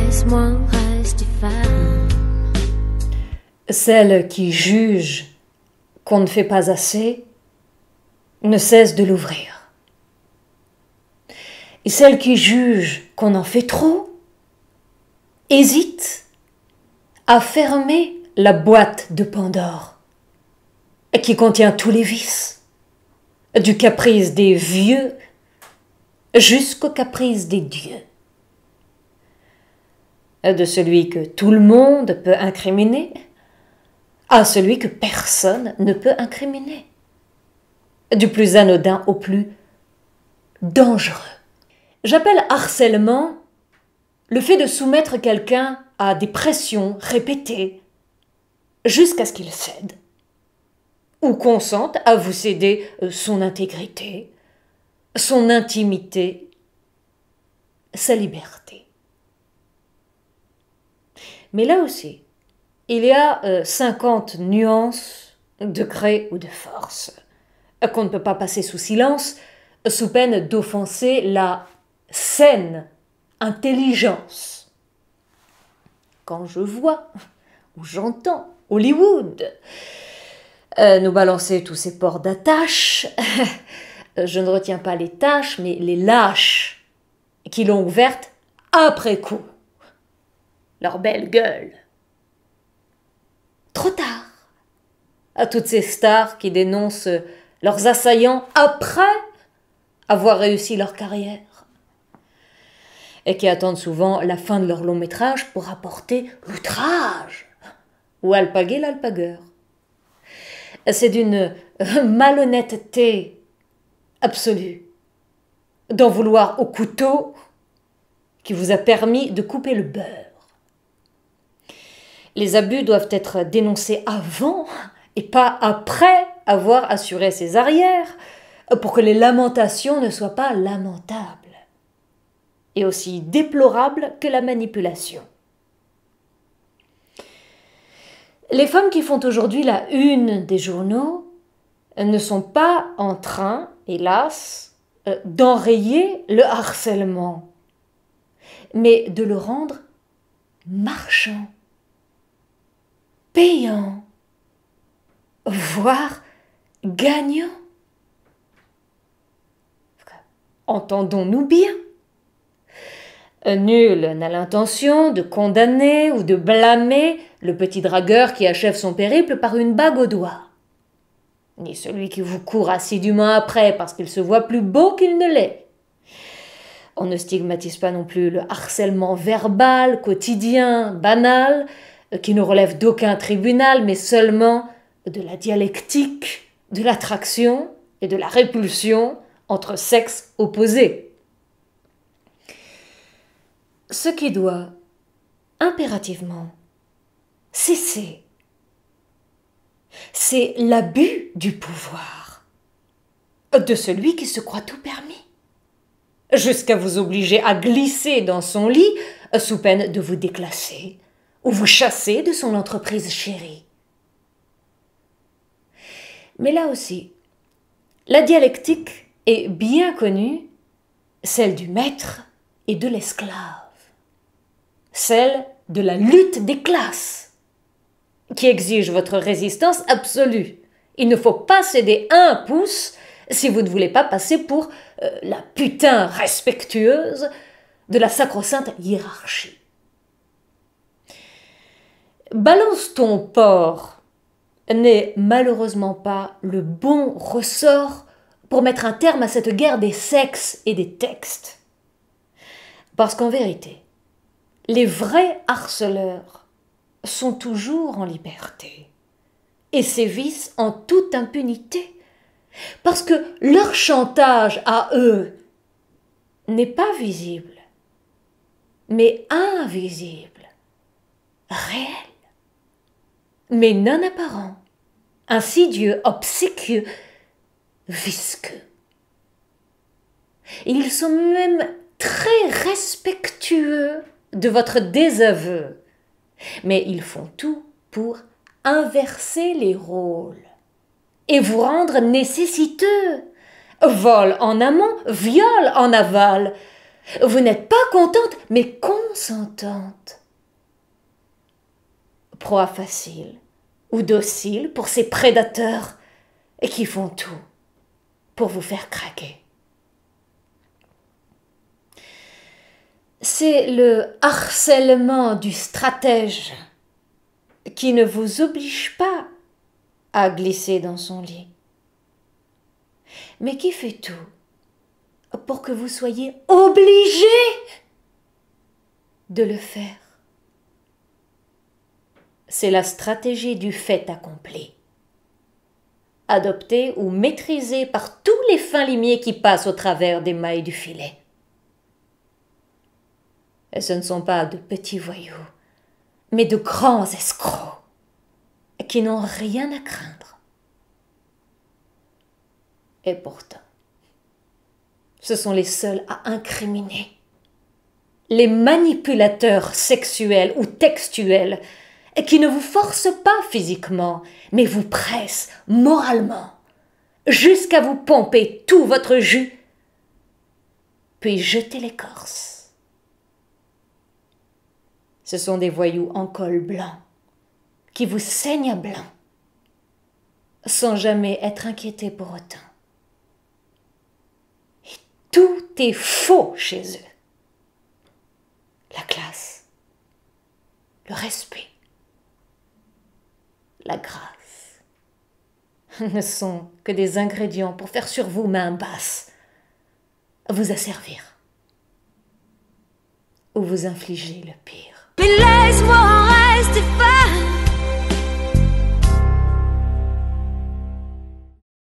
Laisse-moi rester femme. Celle qui juge qu'on ne fait pas assez ne cesse de l'ouvrir. Et celle qui juge qu'on en fait trop hésite à fermer la boîte de Pandore qui contient tous les vices, du caprice des vieux jusqu'au caprice des dieux, de celui que tout le monde peut incriminer à celui que personne ne peut incriminer, du plus anodin au plus dangereux. J'appelle harcèlement le fait de soumettre quelqu'un à des pressions répétées jusqu'à ce qu'il cède ou consente à vous céder son intégrité, son intimité, sa liberté. Mais là aussi, il y a 50 nuances, degrés ou de force qu'on ne peut pas passer sous silence, sous peine d'offenser la saine intelligence. Quand je vois ou j'entends Hollywood nous balancer tous ces ports d'attache, je ne retiens pas les tâches, mais les lâches qui l'ont ouverte après coup. Leur belle gueule. Trop tard. À toutes ces stars qui dénoncent leurs assaillants après avoir réussi leur carrière et qui attendent souvent la fin de leur long métrage pour apporter l'outrage ou alpaguer l'alpagueur. C'est d'une malhonnêteté absolue d'en vouloir au couteau qui vous a permis de couper le beurre. Les abus doivent être dénoncés avant et pas après avoir assuré ses arrières pour que les lamentations ne soient pas lamentables et aussi déplorables que la manipulation. Les femmes qui font aujourd'hui la une des journaux ne sont pas en train, hélas, d'enrayer le harcèlement, mais de le rendre marchand, payant, voire gagnant. Entendons-nous bien. Nul n'a l'intention de condamner ou de blâmer le petit dragueur qui achève son périple par une bague au doigt, ni celui qui vous court assidûment après parce qu'il se voit plus beau qu'il ne l'est. On ne stigmatise pas non plus le harcèlement verbal, quotidien, banal, qui ne relève d'aucun tribunal, mais seulement de la dialectique, de l'attraction et de la répulsion entre sexes opposés. Ce qui doit impérativement cesser, c'est l'abus du pouvoir de celui qui se croit tout permis, jusqu'à vous obliger à glisser dans son lit sous peine de vous déclasser ou vous chasser de son entreprise chérie. Mais là aussi, la dialectique est bien connue, celle du maître et de l'esclave, celle de la lutte des classes, qui exige votre résistance absolue. Il ne faut pas céder un pouce si vous ne voulez pas passer pour la putain respectueuse de la sacro-sainte hiérarchie. Balance ton porc n'est malheureusement pas le bon ressort pour mettre un terme à cette guerre des sexes et des textes. Parce qu'en vérité, les vrais harceleurs sont toujours en liberté et sévissent en toute impunité, parce que leur chantage à eux n'est pas visible, mais invisible, réel, mais non apparent, insidieux, obséquieux, visqueux. Ils sont même très respectueux de votre désaveu, mais ils font tout pour inverser les rôles et vous rendre nécessiteux. Vol en amont, viol en aval, Vous n'êtes pas contente, mais consentante. Proie facile ou docile pour ces prédateurs et qui font tout pour vous faire craquer. C'est le harcèlement du stratège qui ne vous oblige pas à glisser dans son lit, mais qui fait tout pour que vous soyez obligé de le faire. C'est la stratégie du fait accompli, adoptée ou maîtrisée par tous les fins limiers qui passent au travers des mailles du filet. Et ce ne sont pas de petits voyous, mais de grands escrocs qui n'ont rien à craindre. Et pourtant, ce sont les seuls à incriminer. Les manipulateurs sexuels ou textuels qui ne vous forcent pas physiquement, mais vous pressent moralement, jusqu'à vous pomper tout votre jus, puis jeter l'écorce. Ce sont des voyous en col blanc, qui vous saignent à blanc, sans jamais être inquiétés pour autant. Et tout est faux chez eux. La classe, le respect, la grâce ne sont que des ingrédients pour faire sur vous main basse, vous asservir ou vous infliger le pire. Mais laisse-moi